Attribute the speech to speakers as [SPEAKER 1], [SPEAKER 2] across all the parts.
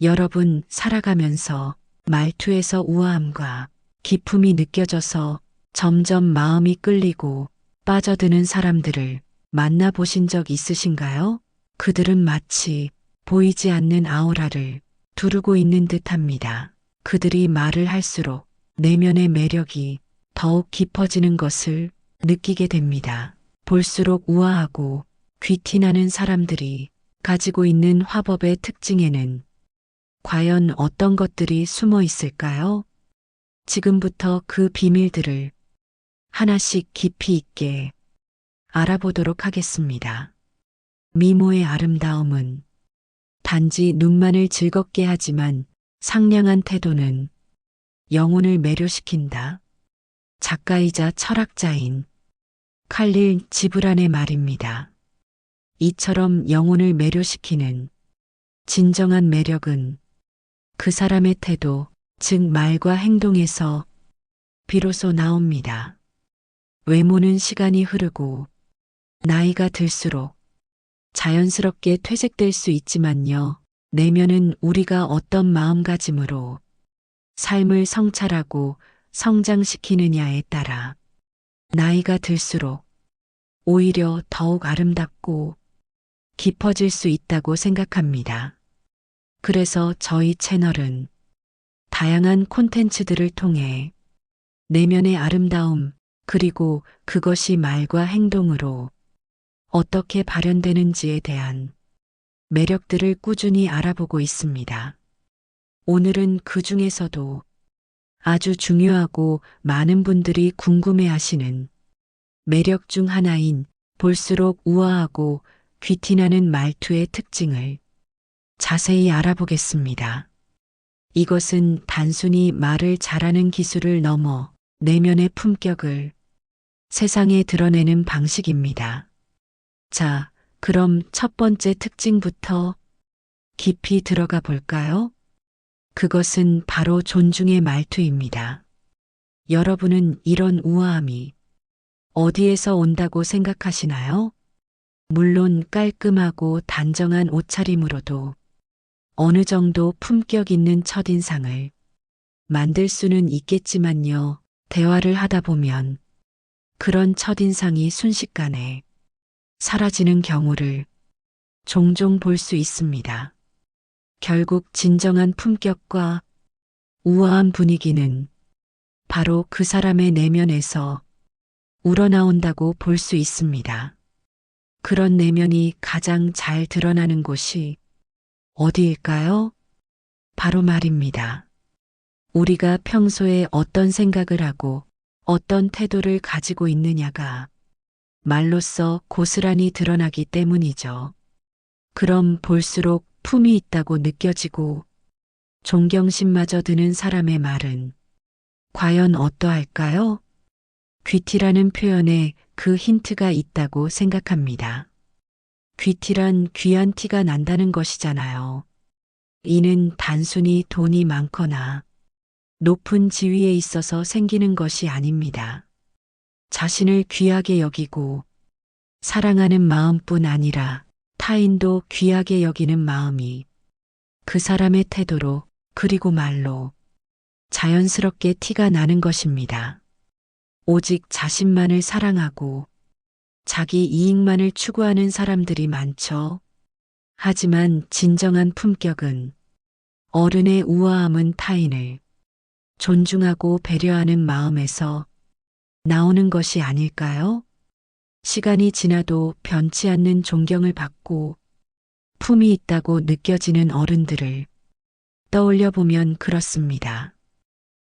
[SPEAKER 1] 여러분, 살아가면서 말투에서 우아함과 기품이 느껴져서 점점 마음이 끌리고 빠져드는 사람들을 만나보신 적 있으신가요? 그들은 마치 보이지 않는 아우라를 두르고 있는 듯합니다. 그들이 말을 할수록 내면의 매력이 더욱 깊어지는 것을 느끼게 됩니다. 볼수록 우아하고 귀티나는 사람들이 가지고 있는 화법의 특징에는 과연 어떤 것들이 숨어 있을까요? 지금부터 그 비밀들을 하나씩 깊이 있게 알아보도록 하겠습니다. 미모의 아름다움은 단지 눈만을 즐겁게 하지만 상냥한 태도는 영혼을 매료시킨다. 작가이자 철학자인 칼릴 지브란의 말입니다. 이처럼 영혼을 매료시키는 진정한 매력은 그 사람의 태도, 즉 말과 행동에서 비로소 나옵니다. 외모는 시간이 흐르고 나이가 들수록 자연스럽게 퇴색될 수 있지만요. 내면은 우리가 어떤 마음가짐으로 삶을 성찰하고 성장시키느냐에 따라 나이가 들수록 오히려 더욱 아름답고 깊어질 수 있다고 생각합니다. 그래서 저희 채널은 다양한 콘텐츠들을 통해 내면의 아름다움, 그리고 그것이 말과 행동으로 어떻게 발현되는지에 대한 매력들을 꾸준히 알아보고 있습니다. 오늘은 그 중에서도 아주 중요하고 많은 분들이 궁금해하시는 매력 중 하나인 볼수록 우아하고 귀티나는 말투의 특징을 자세히 알아보겠습니다. 이것은 단순히 말을 잘하는 기술을 넘어 내면의 품격을 세상에 드러내는 방식입니다. 자, 그럼 첫 번째 특징부터 깊이 들어가 볼까요? 그것은 바로 존중의 말투입니다. 여러분은 이런 우아함이 어디에서 온다고 생각하시나요? 물론 깔끔하고 단정한 옷차림으로도 어느 정도 품격 있는 첫인상을 만들 수는 있겠지만요. 대화를 하다 보면 그런 첫인상이 순식간에 사라지는 경우를 종종 볼 수 있습니다. 결국 진정한 품격과 우아한 분위기는 바로 그 사람의 내면에서 우러나온다고 볼 수 있습니다. 그런 내면이 가장 잘 드러나는 곳이 어디일까요? 바로 말입니다. 우리가 평소에 어떤 생각을 하고 어떤 태도를 가지고 있느냐가 말로써 고스란히 드러나기 때문이죠. 그럼 볼수록 품이 있다고 느껴지고 존경심마저 드는 사람의 말은 과연 어떠할까요? 귀티라는 표현에 그 힌트가 있다고 생각합니다. 귀티란 귀한 티가 난다는 것이잖아요. 이는 단순히 돈이 많거나 높은 지위에 있어서 생기는 것이 아닙니다. 자신을 귀하게 여기고 사랑하는 마음뿐 아니라 타인도 귀하게 여기는 마음이 그 사람의 태도로 그리고 말로 자연스럽게 티가 나는 것입니다. 오직 자신만을 사랑하고 자기 이익만을 추구하는 사람들이 많죠. 하지만 진정한 품격은 어른의 우아함은 타인을 존중하고 배려하는 마음에서 나오는 것이 아닐까요? 시간이 지나도 변치 않는 존경을 받고 품이 있다고 느껴지는 어른들을 떠올려 보면 그렇습니다.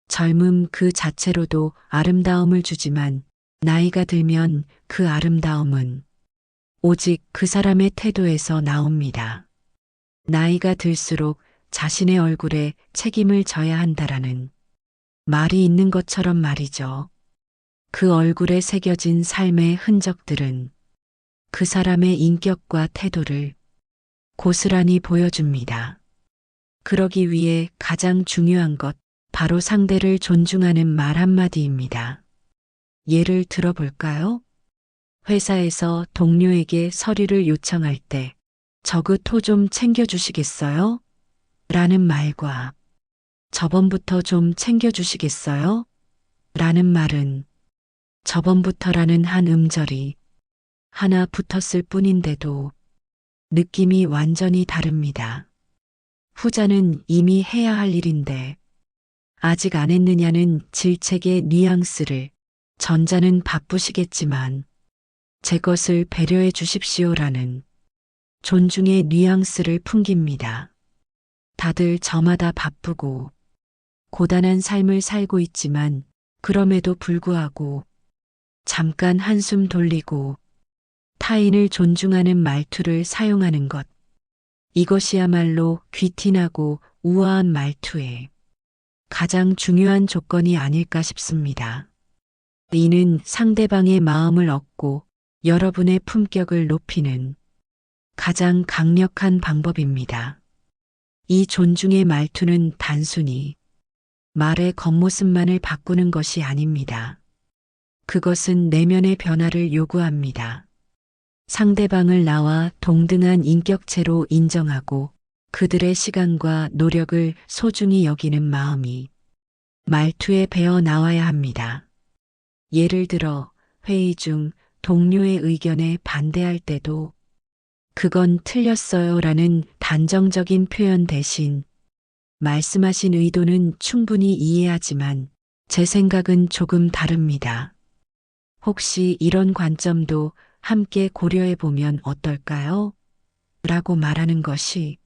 [SPEAKER 1] 젊음 그 자체로도 아름다움을 주지만 나이가 들면 그 아름다움은 오직 그 사람의 태도에서 나옵니다. 나이가 들수록 자신의 얼굴에 책임을 져야 한다라는 말이 있는 것처럼 말이죠. 그 얼굴에 새겨진 삶의 흔적들은 그 사람의 인격과 태도를 고스란히 보여줍니다. 그러기 위해 가장 중요한 것, 바로 상대를 존중하는 말 한마디입니다. 예를 들어볼까요? 회사에서 동료에게 서류를 요청할 때 저그 토 좀 챙겨주시겠어요? 라는 말과 저번부터 좀 챙겨주시겠어요? 라는 말은 저번부터라는 한 음절이 하나 붙었을 뿐인데도 느낌이 완전히 다릅니다. 후자는 이미 해야 할 일인데 아직 안 했느냐는 질책의 뉘앙스를, 전자는 바쁘시겠지만 제 것을 배려해 주십시오라는 존중의 뉘앙스를 풍깁니다. 다들 저마다 바쁘고 고단한 삶을 살고 있지만 그럼에도 불구하고 잠깐 한숨 돌리고 타인을 존중하는 말투를 사용하는 것. 이것이야말로 귀티나고 우아한 말투의 가장 중요한 조건이 아닐까 싶습니다. 이는 상대방의 마음을 얻고 여러분의 품격을 높이는 가장 강력한 방법입니다. 이 존중의 말투는 단순히 말의 겉모습만을 바꾸는 것이 아닙니다. 그것은 내면의 변화를 요구합니다. 상대방을 나와 동등한 인격체로 인정하고 그들의 시간과 노력을 소중히 여기는 마음이 말투에 배어 나와야 합니다. 예를 들어 회의 중 동료의 의견에 반대할 때도 그건 틀렸어요 라는 단정적인 표현 대신 말씀하신 의도는 충분히 이해하지만 제 생각은 조금 다릅니다. 혹시 이런 관점도 함께 고려해 보면 어떨까요? 라고 말하는 것이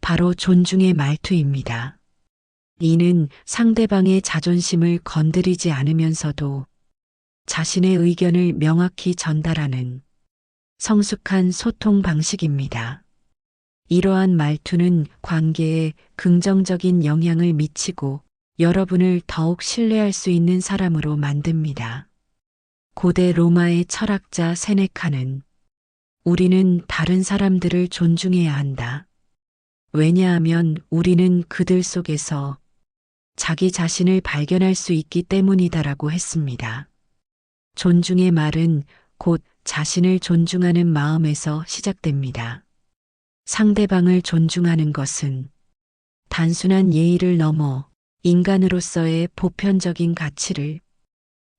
[SPEAKER 1] 바로 존중의 말투입니다. 이는 상대방의 자존심을 건드리지 않으면서도 자신의 의견을 명확히 전달하는 성숙한 소통 방식입니다. 이러한 말투는 관계에 긍정적인 영향을 미치고 여러분을 더욱 신뢰할 수 있는 사람으로 만듭니다. 고대 로마의 철학자 세네카는 우리는 다른 사람들을 존중해야 한다. 왜냐하면 우리는 그들 속에서 자기 자신을 발견할 수 있기 때문이다라고 했습니다. 존중의 말은 곧 자신을 존중하는 마음에서 시작됩니다. 상대방을 존중하는 것은 단순한 예의를 넘어 인간으로서의 보편적인 가치를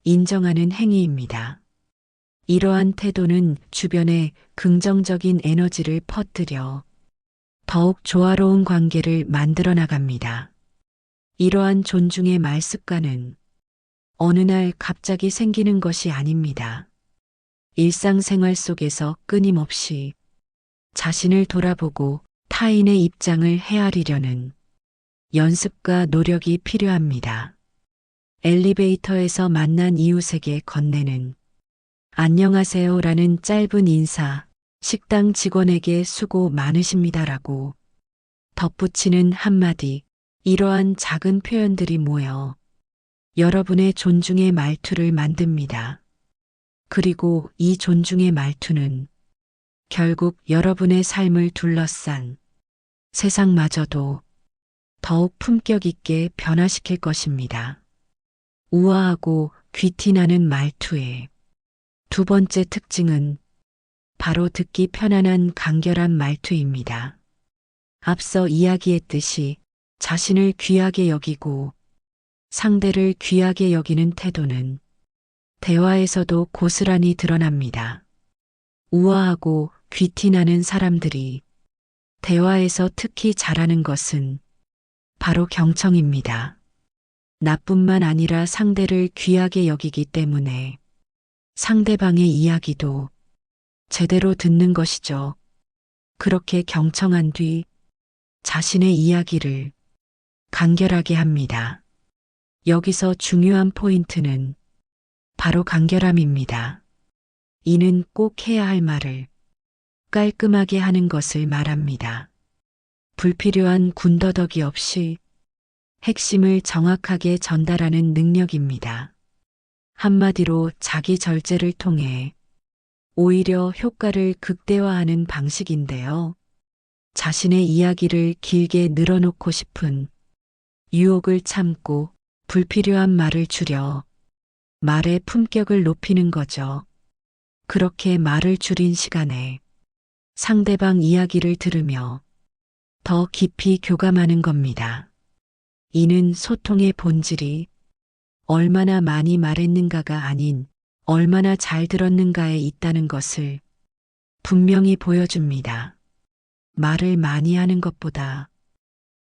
[SPEAKER 1] 인정하는 행위입니다. 이러한 태도는 주변에 긍정적인 에너지를 퍼뜨려 더욱 조화로운 관계를 만들어 나갑니다. 이러한 존중의 말 습관은 어느 날 갑자기 생기는 것이 아닙니다. 일상생활 속에서 끊임없이 자신을 돌아보고 타인의 입장을 헤아리려는 연습과 노력이 필요합니다. 엘리베이터에서 만난 이웃에게 건네는 안녕하세요라는 짧은 인사, 식당 직원에게 수고 많으십니다라고 덧붙이는 한마디, 이러한 작은 표현들이 모여 여러분의 존중의 말투를 만듭니다. 그리고 이 존중의 말투는 결국 여러분의 삶을 둘러싼 세상마저도 더욱 품격 있게 변화시킬 것입니다. 우아하고 귀티나는 말투의 두 번째 특징은 바로 듣기 편안한 간결한 말투입니다. 앞서 이야기했듯이 자신을 귀하게 여기고 상대를 귀하게 여기는 태도는 대화에서도 고스란히 드러납니다. 우아하고 귀티나는 사람들이 대화에서 특히 잘하는 것은 바로 경청입니다. 나뿐만 아니라 상대를 귀하게 여기기 때문에 상대방의 이야기도 제대로 듣는 것이죠. 그렇게 경청한 뒤 자신의 이야기를 간결하게 합니다. 여기서 중요한 포인트는 바로 간결함입니다. 이는 꼭 해야 할 말을 깔끔하게 하는 것을 말합니다. 불필요한 군더더기 없이 핵심을 정확하게 전달하는 능력입니다. 한마디로 자기 절제를 통해 오히려 효과를 극대화하는 방식인데요. 자신의 이야기를 길게 늘어놓고 싶은 유혹을 참고 불필요한 말을 줄여 말의 품격을 높이는 거죠. 그렇게 말을 줄인 시간에 상대방 이야기를 들으며 더 깊이 교감하는 겁니다. 이는 소통의 본질이 얼마나 많이 말했는가가 아닌 얼마나 잘 들었는가에 있다는 것을 분명히 보여줍니다. 말을 많이 하는 것보다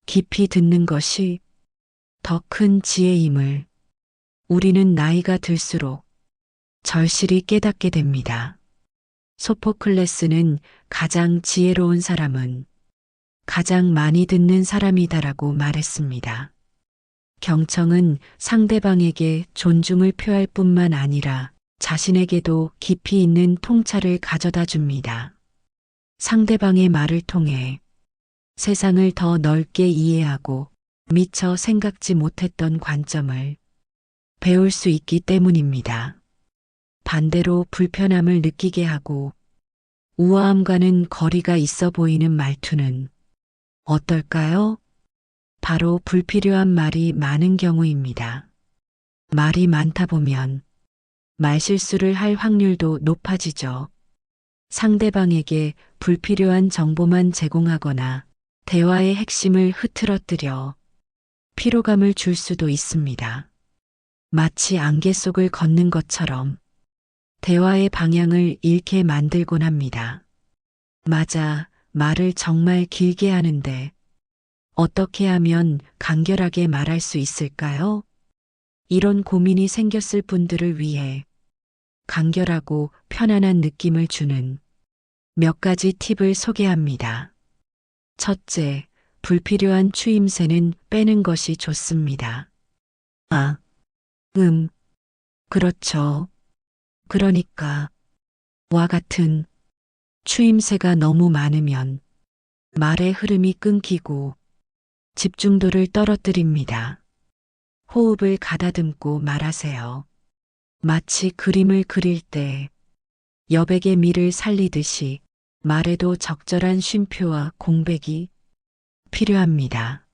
[SPEAKER 1] 깊이 듣는 것이 더 큰 지혜임을 우리는 나이가 들수록 절실히 깨닫게 됩니다. 소포클레스는 가장 지혜로운 사람은 가장 많이 듣는 사람이다라고 말했습니다. 경청은 상대방에게 존중을 표할 뿐만 아니라 자신에게도 깊이 있는 통찰을 가져다 줍니다. 상대방의 말을 통해 세상을 더 넓게 이해하고 미처 생각지 못했던 관점을 배울 수 있기 때문입니다. 반대로 불편함을 느끼게 하고 우아함과는 거리가 있어 보이는 말투는 어떨까요? 바로 불필요한 말이 많은 경우입니다. 말이 많다 보면 말실수를 할 확률도 높아지죠. 상대방에게 불필요한 정보만 제공하거나 대화의 핵심을 흐트러뜨려 피로감을 줄 수도 있습니다. 마치 안개 속을 걷는 것처럼 대화의 방향을 잃게 만들곤 합니다. 맞아, 말을 정말 길게 하는데 어떻게 하면 간결하게 말할 수 있을까요? 이런 고민이 생겼을 분들을 위해 간결하고 편안한 느낌을 주는 몇 가지 팁을 소개합니다. 첫째, 불필요한 추임새는 빼는 것이 좋습니다. 아, 그렇죠. 그러니까, 와 같은 추임새가 너무 많으면 말의 흐름이 끊기고 집중도를 떨어뜨립니다. 호흡을 가다듬고 말하세요. 마치 그림을 그릴 때 여백의 미를 살리듯이 말에도 적절한 쉼표와 공백이 필요합니다.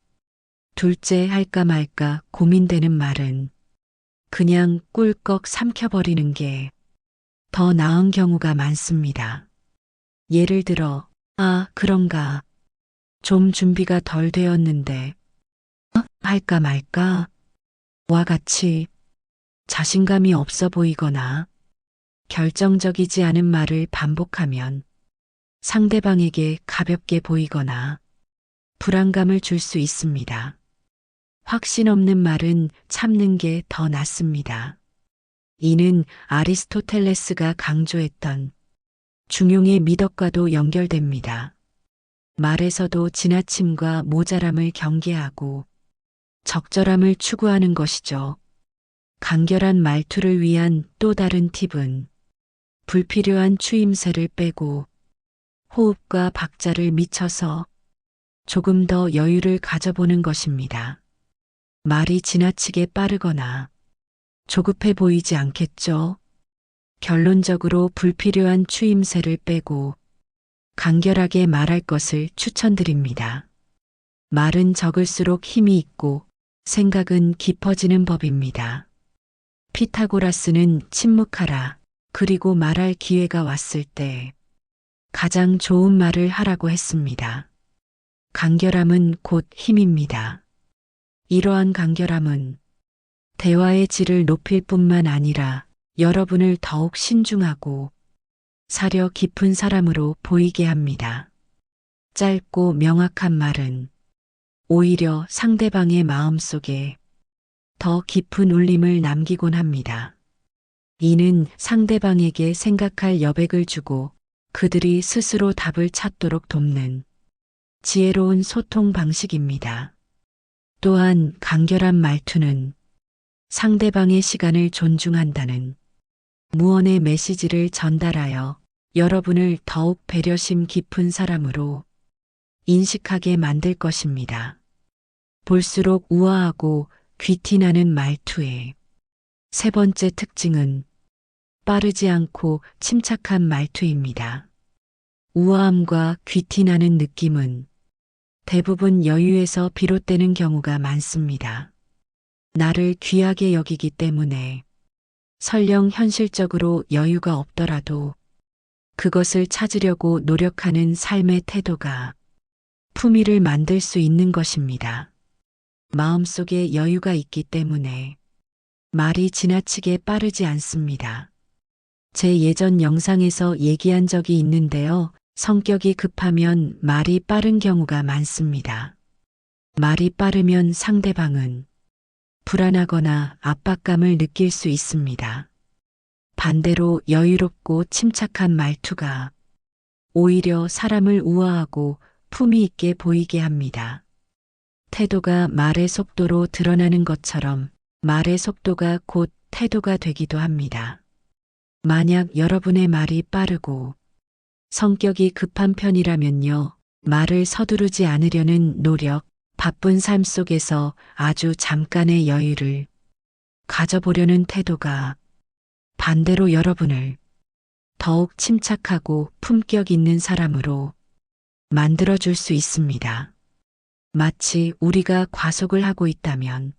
[SPEAKER 1] 둘째, 할까 말까 고민되는 말은 그냥 꿀꺽 삼켜버리는 게 더 나은 경우가 많습니다. 예를 들어, 아, 그런가. 좀 준비가 덜 되었는데, 할까 말까? 와 같이 자신감이 없어 보이거나 결정적이지 않은 말을 반복하면 상대방에게 가볍게 보이거나 불안감을 줄 수 있습니다. 확신 없는 말은 참는 게 더 낫습니다. 이는 아리스토텔레스가 강조했던 중용의 미덕과도 연결됩니다. 말에서도 지나침과 모자람을 경계하고 적절함을 추구하는 것이죠. 간결한 말투를 위한 또 다른 팁은 불필요한 추임새를 빼고 호흡과 박자를 미쳐서 조금 더 여유를 가져보는 것입니다. 말이 지나치게 빠르거나 조급해 보이지 않겠죠? 결론적으로 불필요한 추임새를 빼고 간결하게 말할 것을 추천드립니다. 말은 적을수록 힘이 있고 생각은 깊어지는 법입니다. 피타고라스는 침묵하라, 그리고 말할 기회가 왔을 때 가장 좋은 말을 하라고 했습니다. 간결함은 곧 힘입니다. 이러한 간결함은 대화의 질을 높일 뿐만 아니라 여러분을 더욱 신중하고 사려 깊은 사람으로 보이게 합니다. 짧고 명확한 말은 오히려 상대방의 마음속에 더 깊은 울림을 남기곤 합니다. 이는 상대방에게 생각할 여백을 주고 그들이 스스로 답을 찾도록 돕는 지혜로운 소통 방식입니다. 또한 간결한 말투는 상대방의 시간을 존중한다는 무언의 메시지를 전달하여 여러분을 더욱 배려심 깊은 사람으로 인식하게 만들 것입니다. 볼수록 우아하고 귀티나는 말투의 세 번째 특징은 빠르지 않고 침착한 말투입니다. 우아함과 귀티나는 느낌은 대부분 여유에서 비롯되는 경우가 많습니다. 나를 귀하게 여기기 때문에 설령 현실적으로 여유가 없더라도 그것을 찾으려고 노력하는 삶의 태도가 품위를 만들 수 있는 것입니다. 마음속에 여유가 있기 때문에 말이 지나치게 빠르지 않습니다. 제 예전 영상에서 얘기한 적이 있는데요. 성격이 급하면 말이 빠른 경우가 많습니다. 말이 빠르면 상대방은 불안하거나 압박감을 느낄 수 있습니다. 반대로 여유롭고 침착한 말투가 오히려 사람을 우아하고 품위 있게 보이게 합니다. 태도가 말의 속도로 드러나는 것처럼 말의 속도가 곧 태도가 되기도 합니다. 만약 여러분의 말이 빠르고 성격이 급한 편이라면요, 말을 서두르지 않으려는 노력, 바쁜 삶 속에서 아주 잠깐의 여유를 가져보려는 태도가 반대로 여러분을 더욱 침착하고 품격 있는 사람으로 만들어줄 수 있습니다. 마치 우리가 과속을 하고 있다면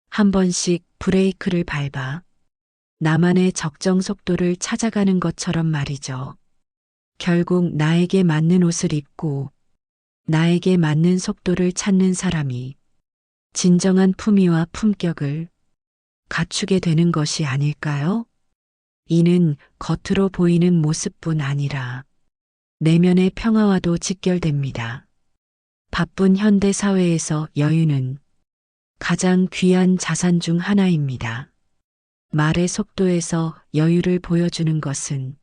[SPEAKER 1] 한 번씩 브레이크를 밟아 나만의 적정 속도를 찾아가는 것처럼 말이죠. 결국 나에게 맞는 옷을 입고 나에게 맞는 속도를 찾는 사람이 진정한 품위와 품격을 갖추게 되는 것이 아닐까요? 이는 겉으로 보이는 모습뿐 아니라 내면의 평화와도 직결됩니다. 바쁜 현대 사회에서 여유는 가장 귀한 자산 중 하나입니다. 말의 속도에서 여유를 보여주는 것은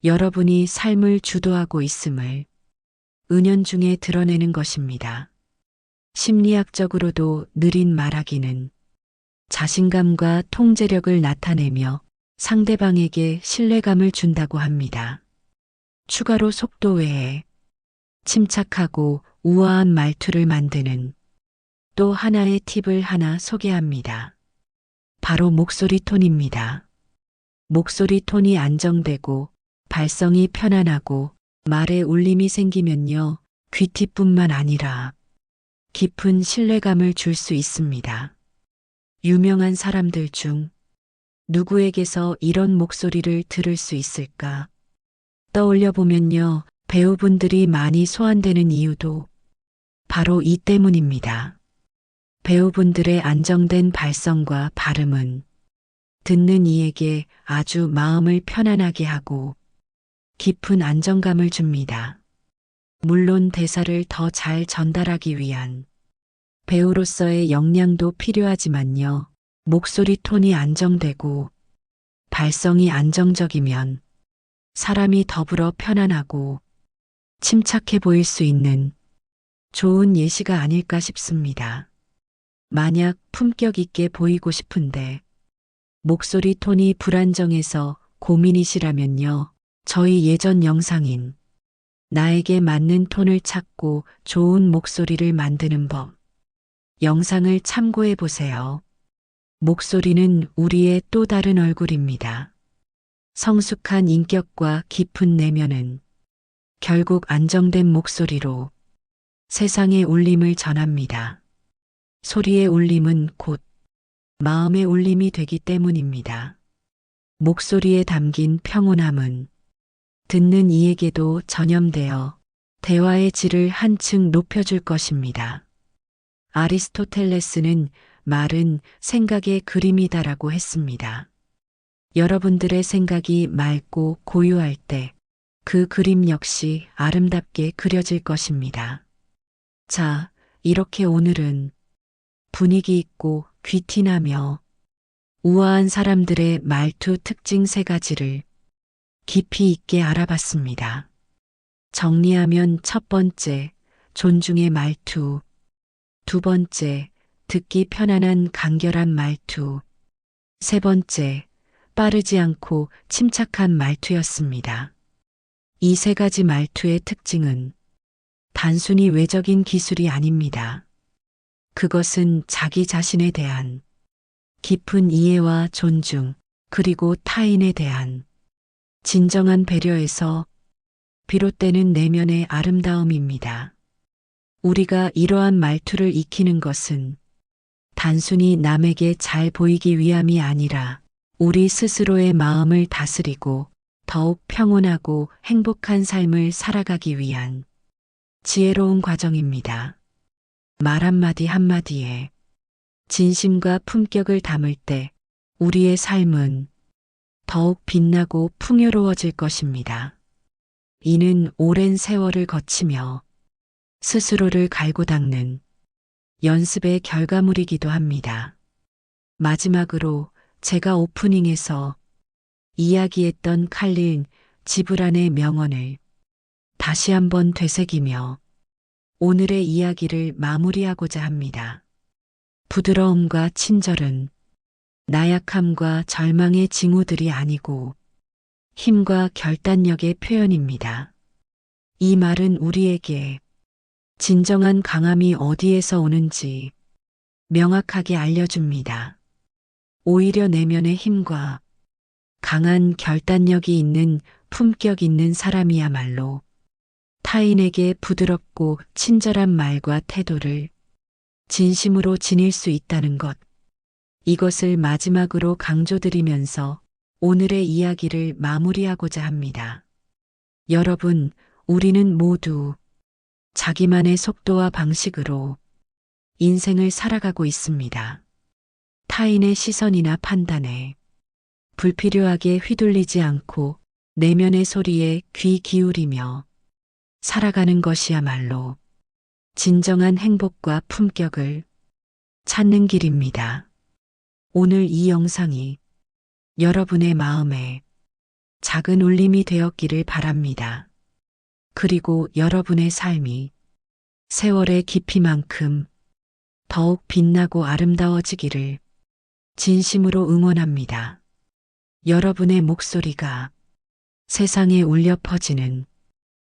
[SPEAKER 1] 여러분이 삶을 주도하고 있음을 은연중에 드러내는 것입니다. 심리학적으로도 느린 말하기는 자신감과 통제력을 나타내며 상대방에게 신뢰감을 준다고 합니다. 추가로 속도 외에 침착하고 우아한 말투를 만드는 또 하나의 팁을 하나 소개합니다. 바로 목소리 톤입니다. 목소리 톤이 안정되고 발성이 편안하고 말에 울림이 생기면요, 귀티뿐만 아니라 깊은 신뢰감을 줄 수 있습니다. 유명한 사람들 중 누구에게서 이런 목소리를 들을 수 있을까? 떠올려 보면요, 배우분들이 많이 소환되는 이유도 바로 이 때문입니다. 배우분들의 안정된 발성과 발음은 듣는 이에게 아주 마음을 편안하게 하고 깊은 안정감을 줍니다. 물론 대사를 더 잘 전달하기 위한 배우로서의 역량도 필요하지만요, 목소리 톤이 안정되고 발성이 안정적이면 사람이 더불어 편안하고 침착해 보일 수 있는 좋은 예시가 아닐까 싶습니다. 만약 품격 있게 보이고 싶은데 목소리 톤이 불안정해서 고민이시라면요, 저희 예전 영상인 나에게 맞는 톤을 찾고 좋은 목소리를 만드는 법 영상을 참고해 보세요. 목소리는 우리의 또 다른 얼굴입니다. 성숙한 인격과 깊은 내면은 결국 안정된 목소리로 세상의 울림을 전합니다. 소리의 울림은 곧 마음의 울림이 되기 때문입니다. 목소리에 담긴 평온함은 듣는 이에게도 전염되어 대화의 질을 한층 높여줄 것입니다. 아리스토텔레스는 말은 생각의 그림이다라고 했습니다. 여러분들의 생각이 맑고 고요할 때 그 그림 역시 아름답게 그려질 것입니다. 자, 이렇게 오늘은 분위기 있고 귀티나며 우아한 사람들의 말투 특징 3가지를 깊이 있게 알아봤습니다. 정리하면 첫 번째, 존중의 말투. 두 번째, 듣기 편안한 간결한 말투. 세 번째, 빠르지 않고 침착한 말투였습니다. 이 3가지 말투의 특징은 단순히 외적인 기술이 아닙니다. 그것은 자기 자신에 대한 깊은 이해와 존중, 그리고 타인에 대한 진정한 배려에서 비롯되는 내면의 아름다움입니다. 우리가 이러한 말투를 익히는 것은 단순히 남에게 잘 보이기 위함이 아니라 우리 스스로의 마음을 다스리고 더욱 평온하고 행복한 삶을 살아가기 위한 지혜로운 과정입니다. 말 한마디 한마디에 진심과 품격을 담을 때 우리의 삶은 더욱 빛나고 풍요로워질 것입니다. 이는 오랜 세월을 거치며 스스로를 갈고 닦는 연습의 결과물이기도 합니다. 마지막으로 제가 오프닝에서 이야기했던 칼릴 지브란의 명언을 다시 한번 되새기며 오늘의 이야기를 마무리하고자 합니다. 부드러움과 친절은 나약함과 절망의 징후들이 아니고 힘과 결단력의 표현입니다. 이 말은 우리에게 진정한 강함이 어디에서 오는지 명확하게 알려줍니다. 오히려 내면의 힘과 강한 결단력이 있는 품격 있는 사람이야말로 타인에게 부드럽고 친절한 말과 태도를 진심으로 지닐 수 있다는 것. 이것을 마지막으로 강조드리면서 오늘의 이야기를 마무리하고자 합니다. 여러분, 우리는 모두 자기만의 속도와 방식으로 인생을 살아가고 있습니다. 타인의 시선이나 판단에 불필요하게 휘둘리지 않고 내면의 소리에 귀 기울이며 살아가는 것이야말로 진정한 행복과 품격을 찾는 길입니다. 오늘 이 영상이 여러분의 마음에 작은 울림이 되었기를 바랍니다. 그리고 여러분의 삶이 세월의 깊이만큼 더욱 빛나고 아름다워지기를 진심으로 응원합니다. 여러분의 목소리가 세상에 울려 퍼지는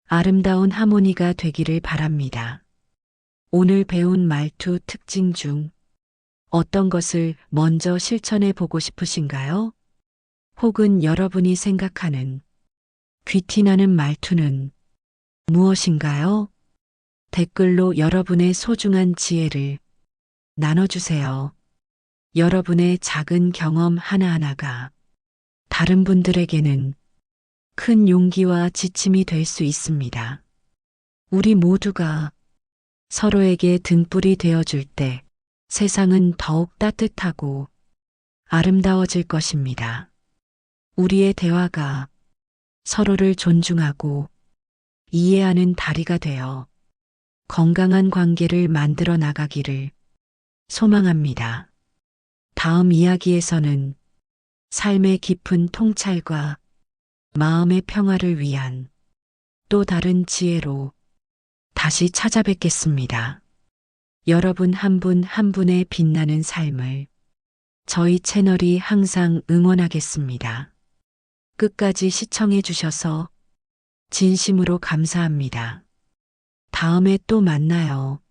[SPEAKER 1] 아름다운 하모니가 되기를 바랍니다. 오늘 배운 말투 특징 중 어떤 것을 먼저 실천해 보고 싶으신가요? 혹은 여러분이 생각하는 귀티나는 말투는 무엇인가요? 댓글로 여러분의 소중한 지혜를 나눠주세요. 여러분의 작은 경험 하나하나가 다른 분들에게는 큰 용기와 지침이 될 수 있습니다. 우리 모두가 서로에게 등불이 되어줄 때 세상은 더욱 따뜻하고 아름다워질 것입니다. 우리의 대화가 서로를 존중하고 이해하는 다리가 되어 건강한 관계를 만들어 나가기를 소망합니다. 다음 이야기에서는 삶의 깊은 통찰과 마음의 평화를 위한 또 다른 지혜로 다시 찾아뵙겠습니다. 여러분 한 분 한 분의 빛나는 삶을 저희 채널이 항상 응원하겠습니다. 끝까지 시청해 주셔서 진심으로 감사합니다. 다음에 또 만나요.